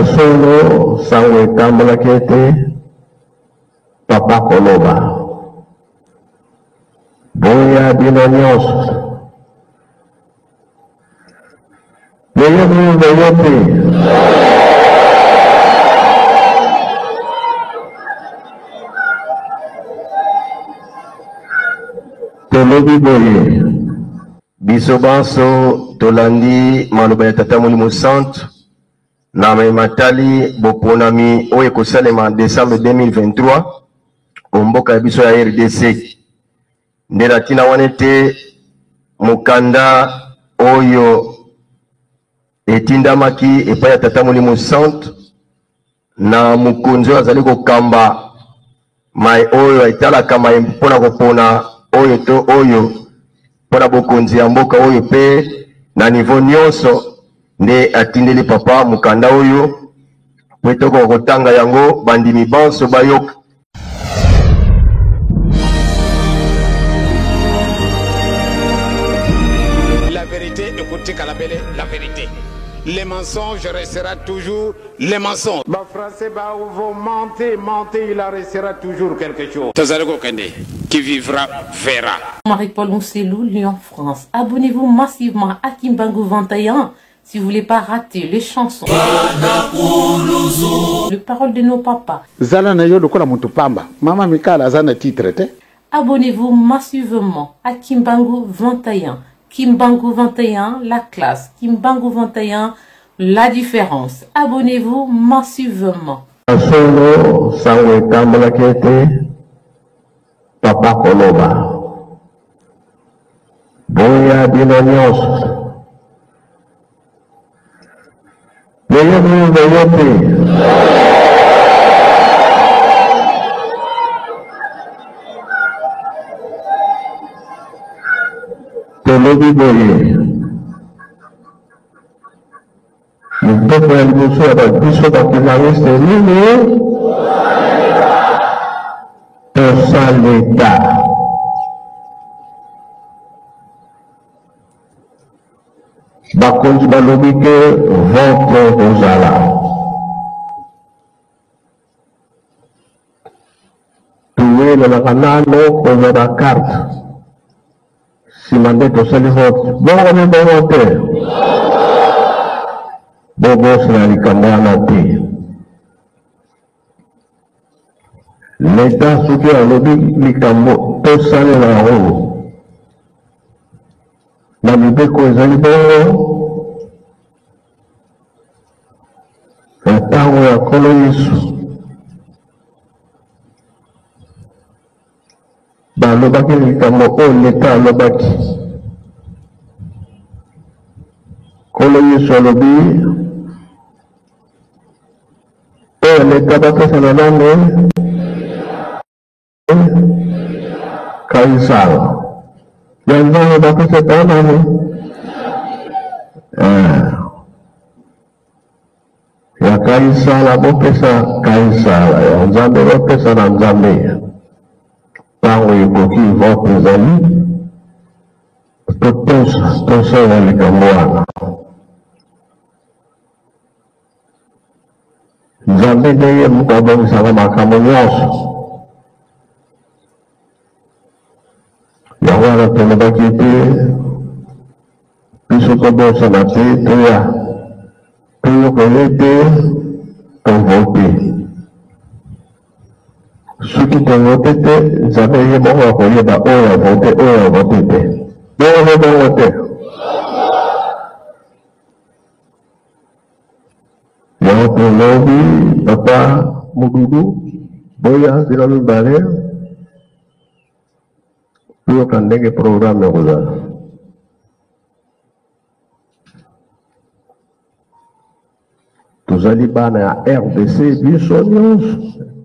solo sangue tambala kete papa koloba boya dino nyonso leyote tolobi boye biso banso tolandi maloba ya tata molimo centre na matali boponami oyo ekosalema en décembre 2023 omboka ya biso ya RDC nde na ntina wana ete mokanda oyo etindamaki epai ya tata molimo centre na mokonzi oyo azali kokamba mai oyo etalaka mai mpona kopona oyo to oyo mpona bokonzi ya mboka oyo pe na niveau nyonso nde atindeli papa mokanda oyo po tokoka kotanga yango bandimi banso bayoka. La vérité, écoutez Kalabele, la vérité. Les mensonges restera toujours les mensonges. Bah français, bah vous mentez, il en restera toujours quelque chose. Tazareko Kende, qui vivra, verra. Marie-Paul Mousselou, Lyon, France. Abonnez-vous massivement à Kimbangu 21 si vous voulez pas rater les chansons. Les paroles de nos papas. Zala na yo lokola mutu pamba. Mama Mikala zana titre te. Abonnez-vous massivement à Kimbangu 21. Kimbangu 21, la classe. Kimbangu 21, la différence. Abonnez-vous massivement. Solo sangue tambala kete papa koloba boya dino nyonso leyote tolobi boye mpepo ya liboso ya biso bakomaniste nini tosaleta bakonzi balobi ke vote kozala tuwelelaka nano kozwa bakarte nsima nde tosali vote bongo nde bongo te bobosana likambo wana te leta soki alobi likambo tosalela yango na mibeko ezali bongo na ntango ya nkolo Yesu balobaki likambo oyo leta alobaki nkolo Yesu alobi oyo leta bapesana nane Kaisar yanzango bapesa tanane ya Kaisar bopesa Kaisar ya Nzambe bopesa na Nzambe tango ekoki vote ezali tosala likambo wana Nzambe nde ye moto abongisaka makambo nyonso yango wana tolobaki ete biso tobosana te toya toyokoye te tovote soki tovote te Nzambe ye bongo akoyeba oyo avote oyo avote te bongo bongo te yango tolobi papa modudu boya nzela mibale toyoka ndenge programme ekozala tozali bana ya RDC biso nyonso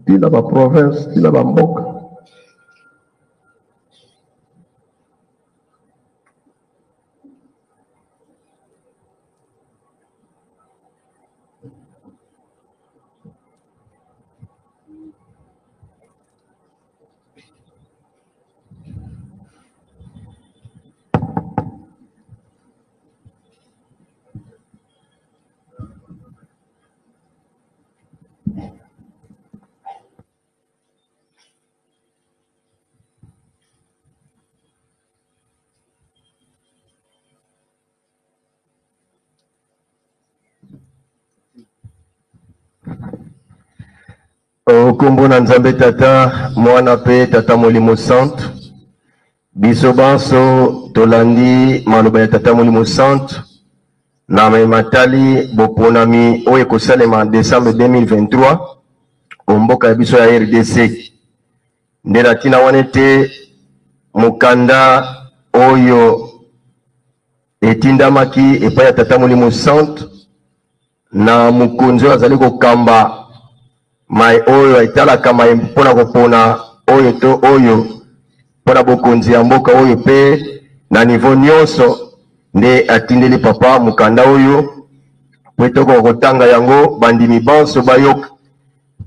tina baprovince tina bamboka Okombo na Nzambe tata, mwana pe tata molimo centre. Biso banso tolandi maloba ya tata molimo centre. Na matali boponami oye kosalema en décembre 2023. Omboka ya biso ya RDC. Ndela tina wanete mukanda oyo etindamaki epa ya tata molimo centre. Na mukonzo azali kokamba mai oyo aitalaka mai mpona kopona oyo to oyo pona bokonzi ya mboka oyo pe na niveau nyonso nde atindeli papa mukanda oyo po toko kotanga yango bandimi banso bayoka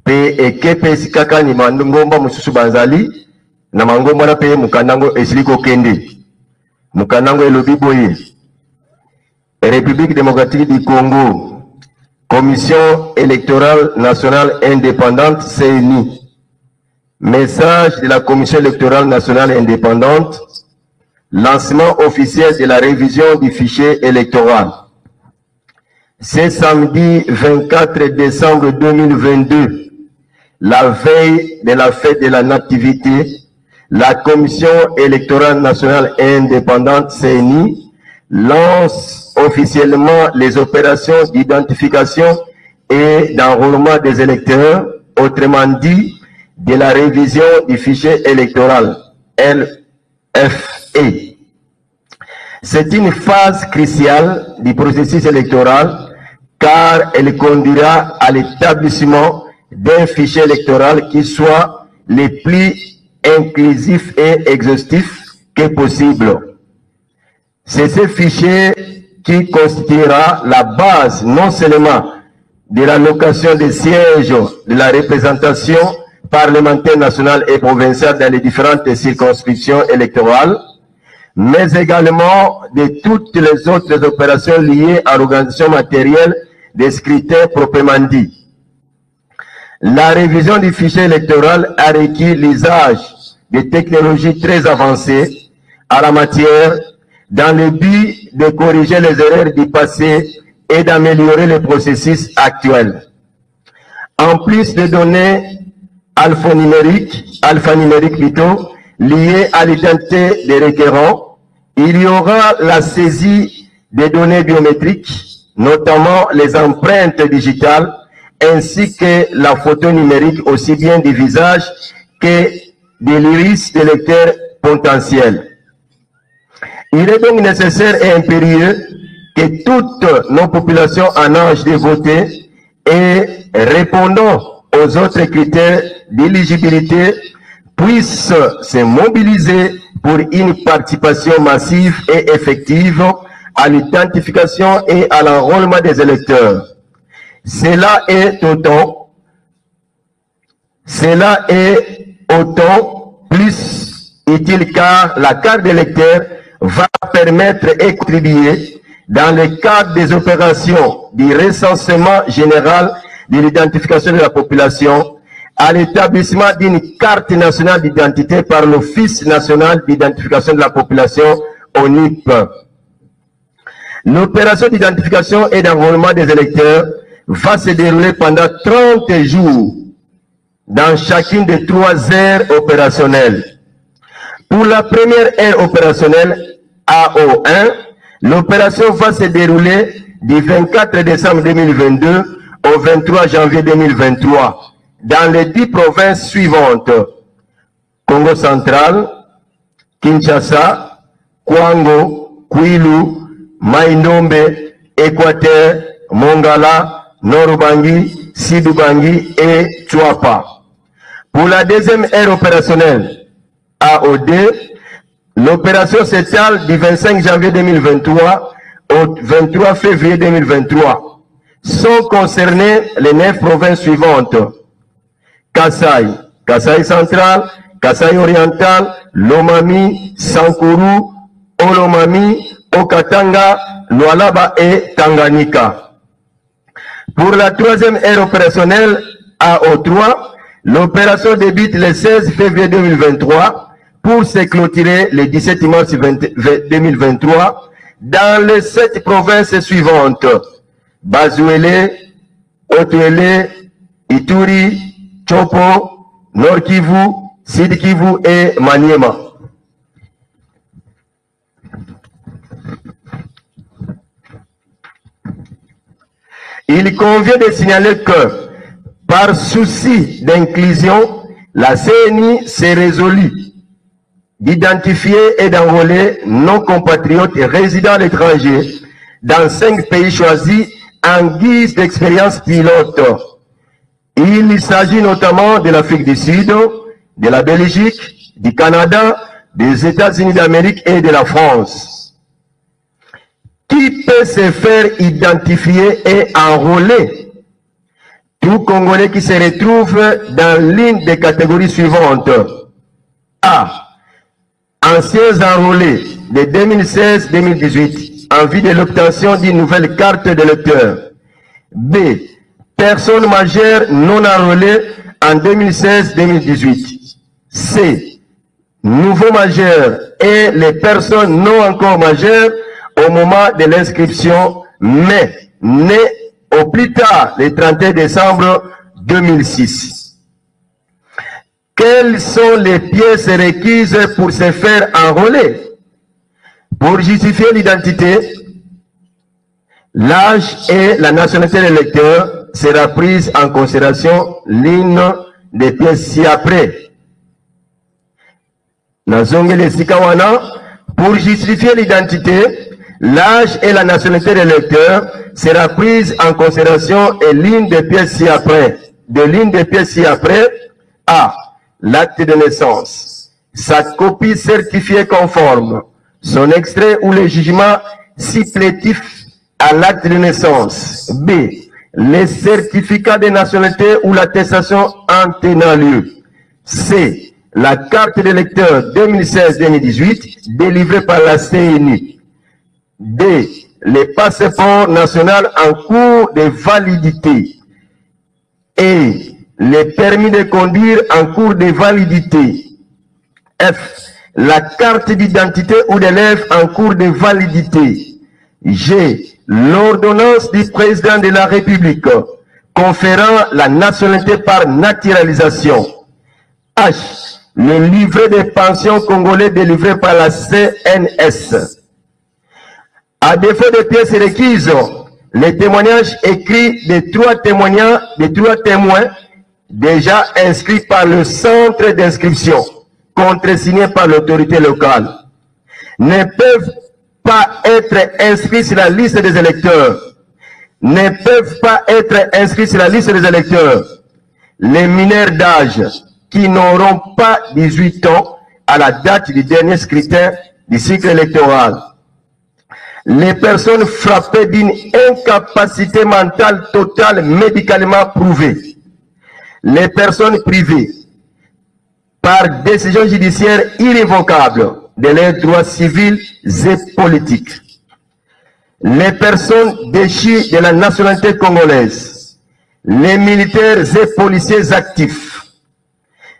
pe ekepe esikaka ni mangomba mosusu bazali na mangomba na pe mukanda ngo esili kokende mukanda ngo elobi boye République démocratique du Congo. Commission électorale nationale indépendante CENI. Message de la Commission électorale nationale indépendante. Lancement officiel de la révision du fichier électoral. C'est samedi 24 décembre 2022, la veille de la fête de la Nativité, la Commission électorale nationale indépendante CENI lance officiellement les opérations d'identification et d'enrôlement des électeurs, autrement dit, de la révision du fichier électoral, LFE. C'est une phase cruciale du processus électoral car elle conduira à l'établissement d'un fichier électoral qui soit le plus inclusif et exhaustif que possible. C'est ce fichier qui constituera la base non seulement de l'allocation des sièges de la représentation parlementaire nationale et provinciale dans les différentes circonscriptions électorales, mais également de toutes les autres opérations liées à l'organisation matérielle des scrutins proprement dit. La révision du fichier électoral a requis l'usage de technologies très avancées à la matière dans le but de corriger les erreurs du passé et d'améliorer le processus actuel. En plus de données alphanumériques plutôt, liées à l'identité des requérants, il y aura la saisie des données biométriques, notamment les empreintes digitales, ainsi que la photo numérique aussi bien du visage que de l'iris des lecteurs potentiels. Il est donc nécessaire et impérieux que toutes nos populations en âge de voter et répondant aux autres critères d'éligibilité puissent se mobiliser pour une participation massive et effective à l'identification et à l'enrôlement des électeurs. Cela est autant plus utile car la carte d'électeur va permettre et contribuer dans le cadre des opérations du recensement général de l'identification de la population à l'établissement d'une carte nationale d'identité par l'Office national d'identification de la population, ONIP. L'opération d'identification et d'enrôlement des électeurs va se dérouler pendant 30 jours dans chacune des 3 aires opérationnelles. Pour la première aire opérationnelle AO1, l'opération va se dérouler du 24 décembre 2022 au 23 janvier 2023 dans les 10 provinces suivantes: Congo central, Kinshasa, Kwango, Kwilu, Mai-Ndombe, Équateur, Mongala, Nord-Ubangi, Sud-Ubangi et Tchouapa. Pour la deuxième aire opérationnelle AO2, l'opération s'étale du 25 janvier 2023 au 23 février 2023. Sont concernées les 9 provinces suivantes: Kasai, Kasai central, Kasai oriental, Lomami, Sankuru, Olomami, Okatanga, Lualaba et Tanganyika. Pour la troisième aire opérationnelle AO3, l'opération débute le 16 février 2023 pour se clôturer le 17 mars 2023 dans les 7 provinces suivantes: Bazuele, Otuele, Ituri, Chopo, Nord Kivu, Sud Kivu et Maniema. Il convient de signaler que, par souci d'inclusion, la CNI s'est résolue d'identifier et d'enrôler nos compatriotes résidant à l'étranger dans 5 pays choisis en guise d'expérience pilote. Il s'agit notamment de l'Afrique du Sud, de la Belgique, du Canada, des États-Unis d'Amérique et de la France. Qui peut se faire identifier et enrôler? Tout Congolais qui se retrouve dans l'une des catégories suivantes. A. Anciens enrôlés de 2016-2018 en vue de l'obtention d'une nouvelle carte d'électeur. B. Personnes majeures non enrôlées en 2016-2018. C. Nouveaux majeurs et les personnes non encore majeures au moment de l'inscription, mais nées au plus tard le 31 décembre 2006. Quelles sont les pièces requises pour se faire enrôler? Pour justifier l'identité, l'âge et la nationalité de l'électeur sera prise en considération l'une des pièces ci-après. Pour justifier l'identité, l'âge et la nationalité de l'électeur sera prise en considération et l'une des pièces ci-après. De l'une des pièces ci-après, A. L'acte de naissance, sa copie certifiée conforme, son extrait ou le jugement supplétif à l'acte de naissance. B. Les certificats de nationalité ou l'attestation en tenant lieu. C. La carte d'électeur 2016-2018 délivrée par la CNI. D. Les passeports nationaux en cours de validité. Et les permis de conduire en cours de validité. F. La carte d'identité ou d'élève en cours de validité. G. L'ordonnance du président de la République conférant la nationalité par naturalisation. H. Le livret de pension congolais délivré par la CNS. À défaut de pièces requises, les témoignages écrits des 3 témoins déjà inscrits par le centre d'inscription, contresignés par l'autorité locale, ne peuvent pas être inscrits sur la liste des électeurs. Ne peuvent pas être inscrits sur la liste des électeurs les mineurs d'âge qui n'auront pas 18 ans à la date du dernier scrutin du cycle électoral. Les personnes frappées d'une incapacité mentale totale médicalement prouvée. Les personnes privées par décision judiciaire irrévocable de leurs droits civils et politiques. Les personnes déchues de la nationalité congolaise. Les militaires et policiers actifs.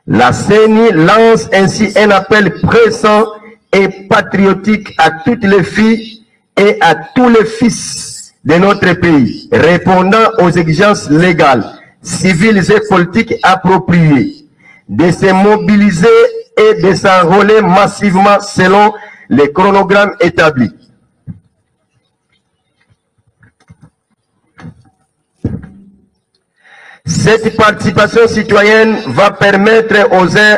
La CENI lance ainsi un appel pressant et patriotique à toutes les filles et à tous les fils de notre pays, répondant aux exigences légales, civiles et politiques appropriées, de se mobiliser et de s'enrôler massivement selon les chronogrammes établis. Cette participation citoyenne va permettre aux uns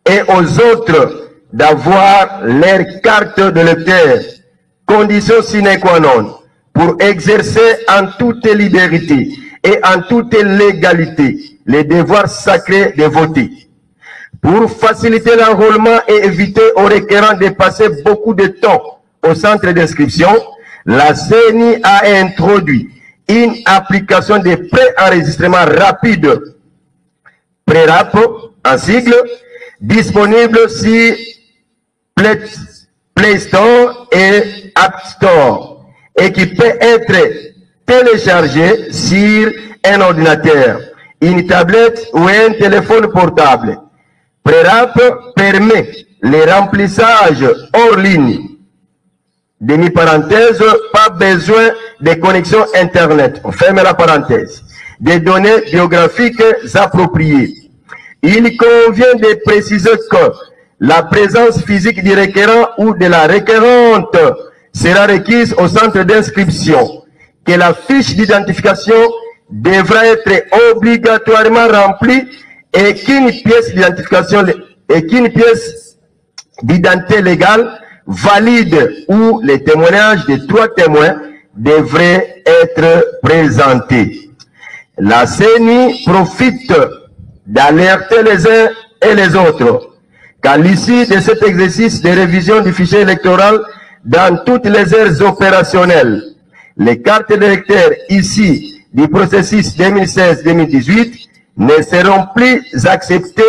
et aux autres d'avoir leur carte de lecteur, condition sine qua non, pour exercer en toute liberté et en toute légalité les devoirs sacrés de voter. Pour faciliter l'enrôlement et éviter aux requérants de passer beaucoup de temps au centre d'inscription, la CENI a introduit une application de pré-enregistrement rapide, PRERAP en sigle, disponible sur Play Store et App Store et qui peut être téléchargé sur un ordinateur, une tablette ou un téléphone portable. PRERAP permet le remplissage hors ligne. Demi-parenthèse, pas besoin de connexion Internet. On ferme la parenthèse. des données biographiques appropriées. Il convient de préciser que la présence physique du requérant ou de la requérante sera requise au centre d'inscription, que la fiche d'identification devra être obligatoirement remplie et qu'une pièce d'identité légale valide ou les témoignages de 3 témoins devraient être présentés. La CENI profite d'alerter les uns et les autres qu'à l'issue de cet exercice de révision du fichier électoral dans toutes les aires opérationnelles, les cartes d'électeurs ici du processus 2016-2018 ne seront plus acceptées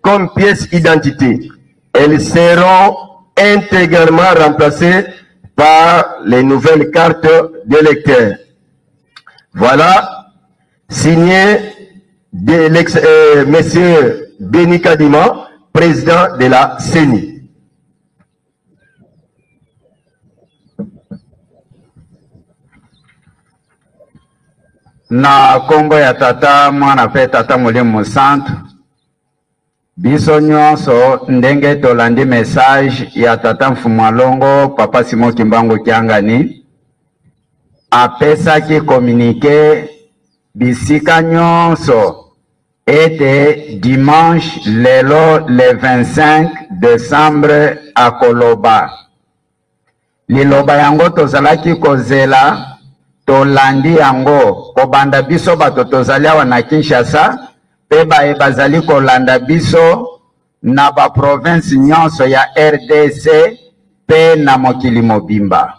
comme pièces d'identité. Elles seront intégralement remplacées par les nouvelles cartes d'électeurs. Voilà, signé de Monsieur Denis Kadima, président de la CENI. Na kombo ya tata mwana pe tata Mulimu Santu biso nyonso ndenge tolandi message ya tata Mfumwalongo papa Simon Kimbangu Kiangani apesaki communiqué bisika nyonso ete dimanche lelo le 25 décembre akoloba liloba yango tozalaki kozela tolandi yango kobanda biso bato tozali awa na Kinshasa pe baye bazali kolanda biso na ba province nyonso ya RDC pe na mokili mobimba.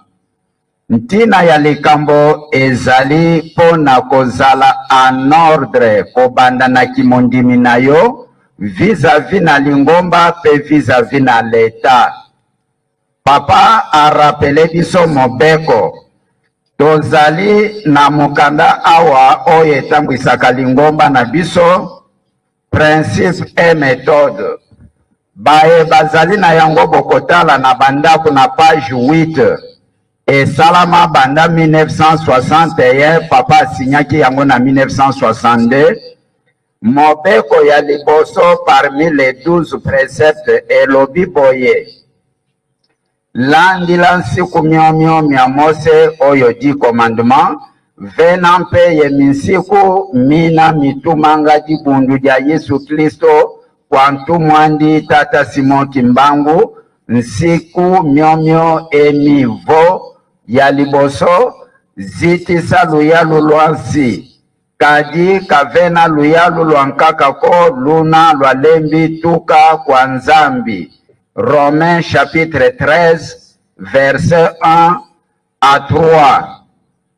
Ntina ya likambo ezali pona kozala en ordre kobanda na kimondimi na yo vis-à-vis na Lingomba pe vis-à-vis na l'État. Papa a rappelé biso mobeko tozali na mokanda awa oyo etambwisaka Lingomba na biso principe et méthode. Baye bazali na yango bokotala na bandako na page 8 et salama banda 1961 papa signaki yango na 1962 mobeko ya liboso parmi les 12 préceptes elobi boye landila nsiku myomyo mya Mose oyo di commandement vena mpe ye minsiku mina mitumanga di bundu dia Yesu Kristo kwa ntumwandi tata Simon Kimbangu nsiku myomyo emivo ya liboso zitisa luyalu lwansi kadi kavena luyalu lwankakako luna lwalembi tuka kwa nzambi. Romains chapitre 13 verset 1 à 3.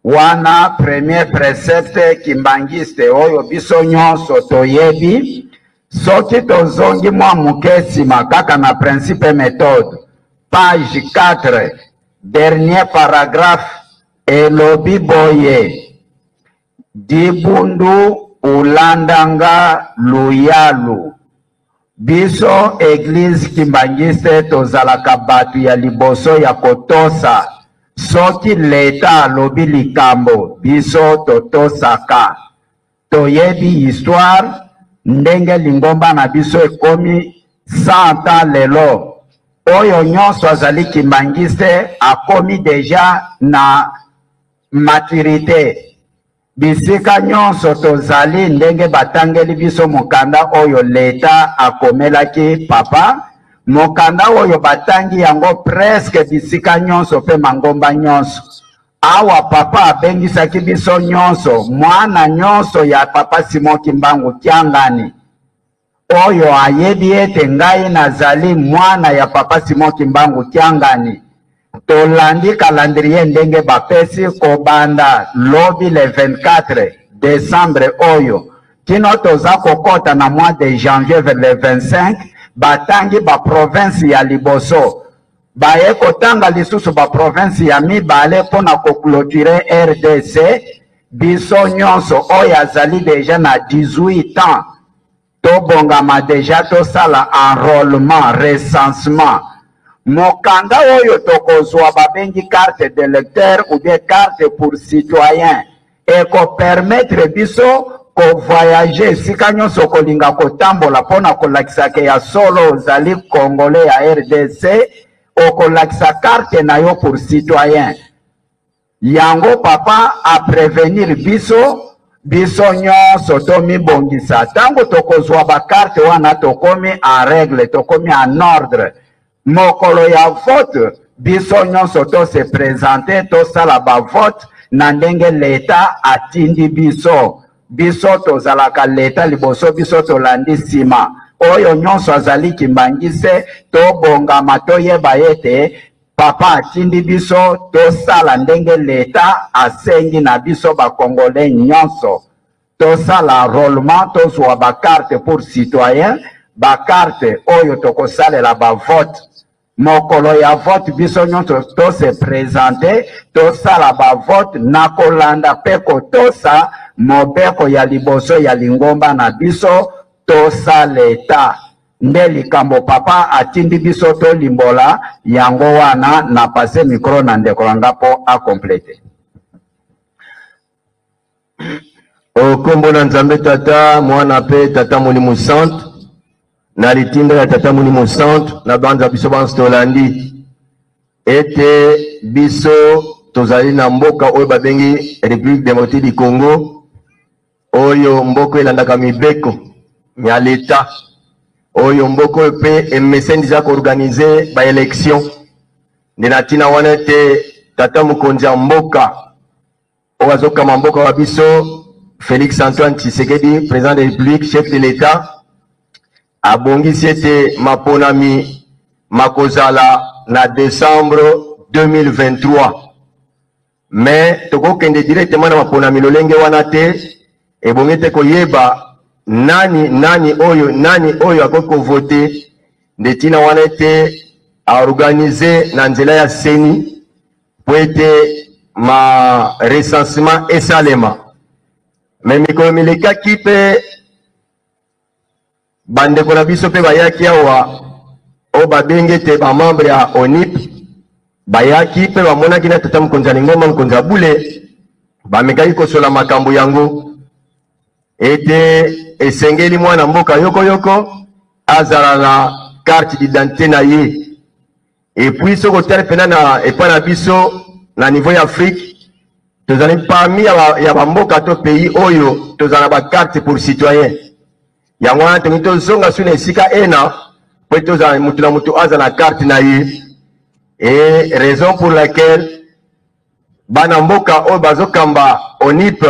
Wana premier précepte kimbangiste oyo biso nyonso toyebi soki tozongi mwa mukesi makaka na principe et méthode page 4 dernier paragraphe elobi boye dibundu ulandanga luyalu. Biso église kimbangiste tozalaka batu ya liboso ya kotosa soki leta alobi likambo biso totosaka toyebi histoire ndenge Lingomba na biso ekomi 100 ans lelo oyo nyonso azali kimbangiste akomi deja na maturité. Bisika nyonso tozali ndenge batangeli biso mokanda oyo leta akomelaki papa mokanda oyo batangi yango presque bisika nyonso pe mangomba nyonso awa papa abengisaki biso nyonso mwana nyonso ya papa Simon Kimbangu Kiangani oyo ayebi ete ngai nazali mwana ya papa Simon Kimbangu Kiangani tolandi calendrier ndenge bapesi kobanda lobi le 24 décembre oyo kino toza kokota na mois de janvier vers le 25 batangi ba province ya liboso baye kotanga lisusu ba province ya mibale pona kokloture RDC biso nyonso oyo azali deja na 18 ans tobongama deja tosala enrôlement recensement. Mokanda oyo tokozwa babengi carte d'électeur ou bien carte pour citoyen et ko permettre biso ko voyager sika nyonso kolinga kotambola pona kolakisa ke ya solo ozali congolais ya RDC okolakisa carte na yo pour citoyen yango papa a prévenir biso nyonso tomibongisa ntango tokozwa bakarte wana tokomi en règle tokomi en ordre mokolo ya vote biso nyonso tose présente tosala bavote na ndenge leta atindi biso tozalaka leta liboso biso tolandi nsima oyo nyonso azali kimbangise tobongama toyeba ete papa atindi biso tosala ndenge leta asengi na biso bakongolais nyonso tosala enrôlement tozwa bakarte pour citoyen bakarte oyo tokosalela bavote mokolo ya vote biso nyonso tose présente tosala bavote na kolanda mpe kotosa mobeko ya liboso ya lingomba na biso tosala eta nde likambo papa atindi biso tolimbola yango wana na pase micro na ndeko nanga po akomplete. Okombo na Nzambe tata mwana pe tata Molimo Centre na litinda ya tata Molimo Centre na banza biso banstolandi ete biso tozali na mboka oyo babengi République démocratique du Congo oyo mboko elandaka mibeko ya leta oyo mboko oyo pe emeseni za koorganize ba élection nde na tina wana ete tata mokonzi ya mboka oyo azokama mboka wa biso Félix Antoine Tshisekedi président de la République chef de l'État abongisi ete maponami makozala na décembre 2023 mais tokokende directement na maponami lolenge wana te ebongi te koyeba nani oyo akoko vote nde tina wana ete aorganize na nzela ya seni po ete ma recensement esalema me mikolo milekaki mpe bandeko na biso mpe bayaki awa oyo babengi ete bamembre ya ONIP bayaki mpe bamonaki na tata mokonzi ya lingomba mokonzi ya bule bamekaki kosola makambo yango ete esengeli mwana mboka yoko azala na carte d'identité na ye epuis soki otali mpena na epai na biso na niveau ya Afrique tozali parmi ya bamboka to pays oyo tozala ba carte pour citoyen yango wana tongi tozonga su na esika ena po tozala mutu na mutu azala na carte na ye et raison pour laquelle bana mboka oyo bazokamba ONIP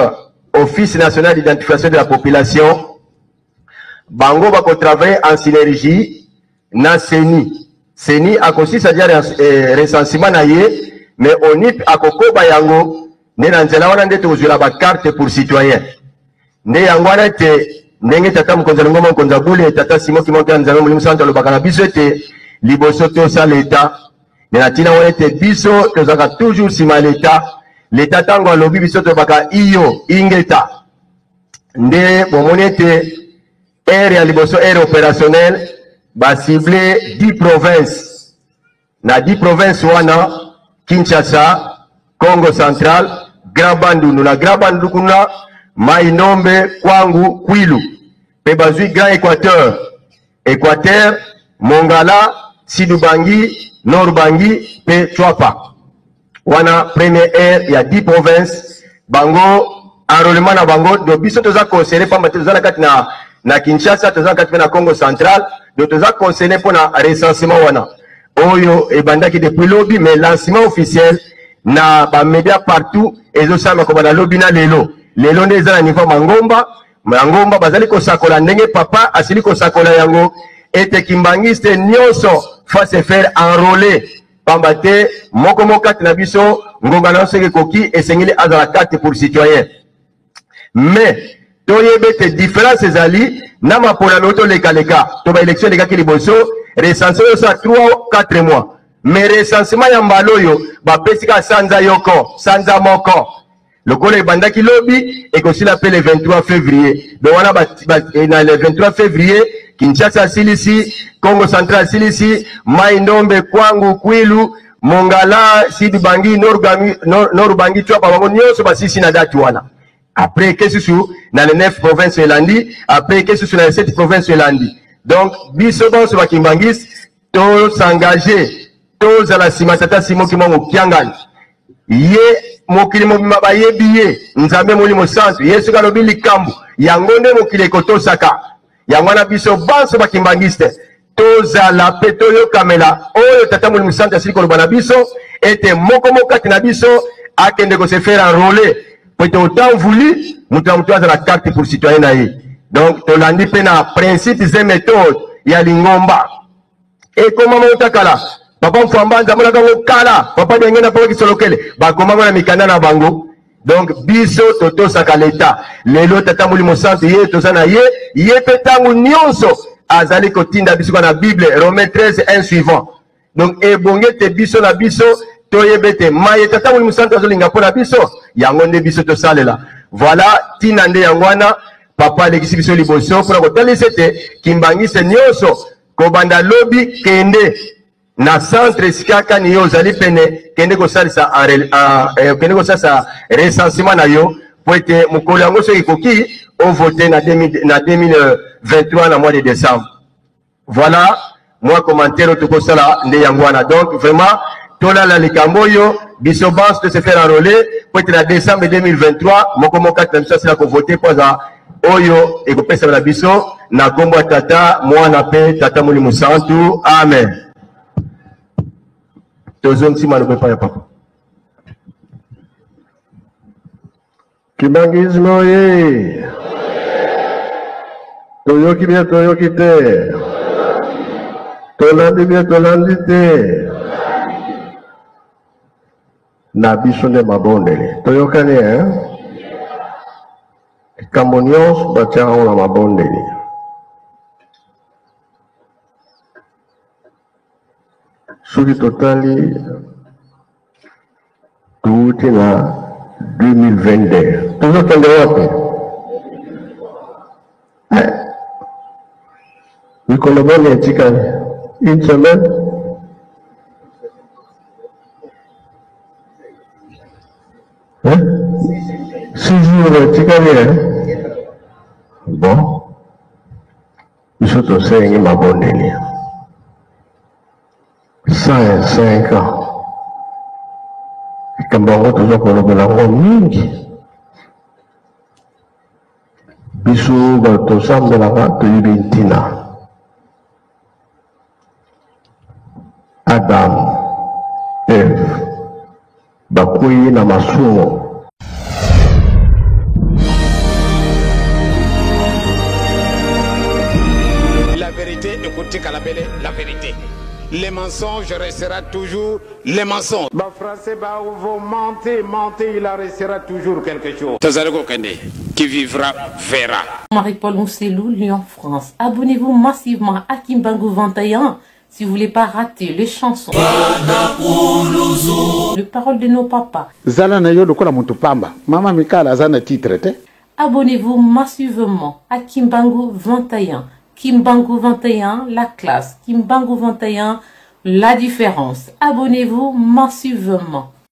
Office national d'identification de la population bango bako travailler en synergie na seni akosisa dia recensement na ye mais ONIP akokoba yango nde na nzela wana nde tozwela ba carte pour citoyen nde yango wana ete ndenge tata mokonzi ngoma mokonzi bule tata Simon Kimoka Nzambe Molimo Centre alobaka na biso ete liboso tosala leta nde na tina wana ete biso tozalaka toujours nsima leta tango alobi biso tobaka iyo ingeta nde bomoni ete ere ya liboso ere opérationnel basible 10 provinces na 10 provinces wana Kinshasa, Congo Central, Grand Bandundu na Grand Bandundu kuna Mai Nombe, Kwangu, Kwilu pe bazui Grand Équateur, Mongala, Sidubangi, Nord-Bangi pe Chwapa wana premier air ya 10 provinces bango enrôlement na bango do biso toza conseiller pamba toza na kati na Kinshasa toza kati na Congo Central do toza conseiller pour na recensement wana oyo ebandaki depuis lobby mais lancement officiel na ba média partout ezosama ko bana lobby na lelo nde eza na niveau mangomba bazali kosakola ndenge papa asili kosakola yango ete kimbangiste nyonso fa se faire enrôler pambate moko kati na biso ngonga na seke koki esengeli azala carte pour citoyen mais toyebete différence ezali na mapona moto leka to ba élection leka ki liboso recensement ça 3 ou 4 mois mais recensement ya mbaloyo ba pesika sanza moko lokolo ebandaki lobi ekosila pe le 23 février donc wana na le 23 février Kinshasa silisi, Congo Central silisi, Mai Nombe, Kwangu, Kwilu, Mongala, Sidubangi, Nord-Bangi, Chwapa, bango nyonso basisi na date wana. Après, qu'est-ce que dans les 9 provinces lundi, après, qu'est-ce que dans les 7 provinces lundi. Donc, bisoban sur Kimbangis, tous s'engager, tous à la simatata simo ki mo kiangan. Ye mokili mo mabaye biye, nzambe moli mo centre, yesu kalobi likambu, yangonde mokili kotosaka. Yangwana bisoban sur Kimbangis. Tous à la pétolio kamela, oyo tata moli mo centre sili kolobana biso, ete moko mokati na biso, akende ko se faire enrôler. Peut-être autant voulu, nous avons la carte pour citoyen. Donc, tu l'as dit, principes et méthodes, il y a l'ingomba. Et comment on takala? Papa Mfamba, Zamona Kala, Papa Dengena Papa Kisolokele, comment on a mis Kanana Bango? Donc, biso, toto sakaleta. Lelo, tata mouli mosanti, ye, tosana ye petangu nyonso, azali kotinda biso na Bible, Romains 13, 1 suivant. Donc, ebonge te biso na biso, toyebete maye tata muli musanta zolinga pona biso yango nde biso to salela voilà tina nde yangwana papa lekisi biso liboso pona kotalisa te kimbangise nyonso kobanda lobi kende na centre sikaka ni yo zali pene kende ko salisa kende ko salisa recensement na yo po ete mukolo yango so ikoki o voter na 2023 na mois de décembre. Voilà moi commentaire to ko sala nde yangwana. Donc vraiment tola la likamboyo bisobans de se faire enrôler pour être en décembre 2023 moko moka tamisa sila ko voter pour za oyo e ko pesa la biso na kombo tata mwana pe tata muli musantu amen. Tozong si manu pa ya papa Kimbangizmo ye toyoki bien toyoki te tolandi bien tolandi te na biso nde mabondeli toyokani likambo nyonso batiaka ngo na mabondeli soki totali tuuti na 2022 tozokende wapi mikolo boni etikali une semaine si jours etikali bon biso tosengi mabondeli 105 ans likambo yango toza kolobela yango mingi biso bato tosambelaka toyebi ntina Adam Eve bakwei na masumo. La vérité, écoutez Kalabele, la vérité. Les mensonges restera toujours les mensonges. Bah français, bah vous mentez, il en restera toujours quelque chose. Tazarego Kende, qui vivra, verra. Marie-Paul Mousselou, Lyon, France. Abonnez-vous massivement à Kimbangu 21 si vous voulez pas rater les chansons. Les paroles de nos papas. Zala na yo lokola mutu pamba. Mama Mikala azana titre te. Abonnez-vous massivement à Kimbangu 21. Kimbangu 21, la classe. Kimbangu 21, la différence. Abonnez-vous massivement.